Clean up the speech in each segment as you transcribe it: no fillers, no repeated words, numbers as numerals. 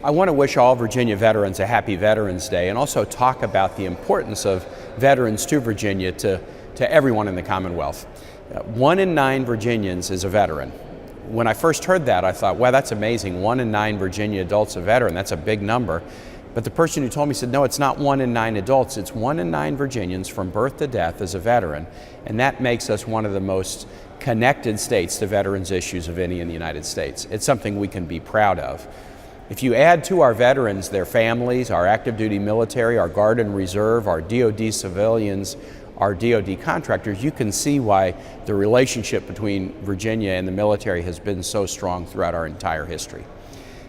I want to wish all Virginia veterans a happy Veterans Day and also talk about the importance of veterans to Virginia to everyone in the Commonwealth. 1 in 9 Virginians is a veteran. When I first heard that, I thought, wow, that's amazing. 1 in 9 Virginia adults a veteran. That's a big number. But the person who told me said, no, it's not 1 in 9 adults. It's 1 in 9 Virginians from birth to death as a veteran. And that makes us one of the most connected states to veterans issues of any in the United States. It's something we can be proud of. If you add to our veterans their families, our active duty military, our Guard and Reserve, our DoD civilians, our DoD contractors, you can see why the relationship between Virginia and the military has been so strong throughout our entire history.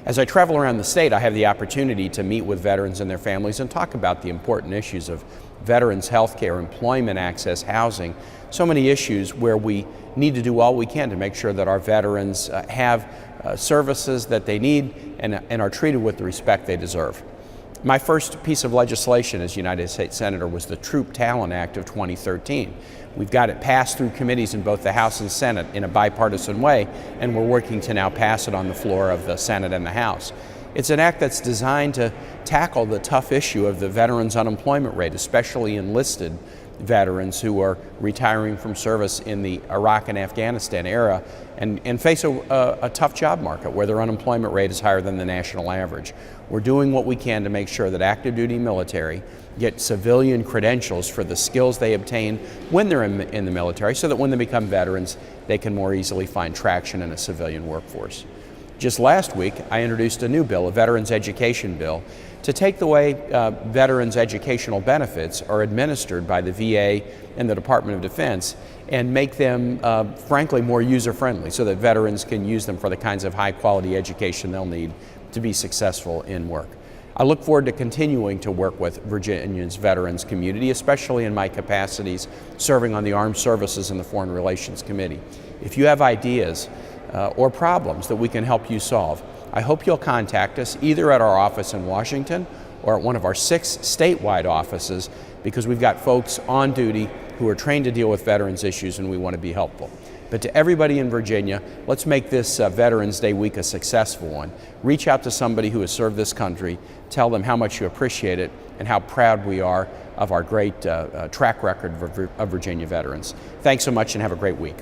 As I travel around the state, I have the opportunity to meet with veterans and their families and talk about the important issues of veterans' health care, employment access, housing, so many issues where we need to do all we can to make sure that our veterans have services that they need and are treated with the respect they deserve. My first piece of legislation as United States Senator was the Troop Talent Act of 2013. We've got it passed through committees in both the House and Senate in a bipartisan way, and we're working to now pass it on the floor of the Senate and the House. It's an act that's designed to tackle the tough issue of the veterans' unemployment rate, especially enlisted veterans who are retiring from service in the Iraq and Afghanistan era and face a tough job market where their unemployment rate is higher than the national average. We're doing what we can to make sure that active duty military get civilian credentials for the skills they obtain when they're in the military so that when they become veterans, they can more easily find traction in a civilian workforce. Just last week, I introduced a new bill, a veterans education bill, to take the way veterans' educational benefits are administered by the VA and the Department of Defense and make them, frankly, more user-friendly so that veterans can use them for the kinds of high-quality education they'll need to be successful in work. I look forward to continuing to work with Virginia's veterans community, especially in my capacities serving on the Armed Services and the Foreign Relations Committee. If you have ideas or problems that we can help you solve, I hope you'll contact us either at our office in Washington or at one of our 6 statewide offices, because we've got folks on duty who are trained to deal with veterans issues and we want to be helpful. But to everybody in Virginia, let's make this Veterans Day week a successful one. Reach out to somebody who has served this country, tell them how much you appreciate it and how proud we are of our great track record of Virginia veterans. Thanks so much and have a great week.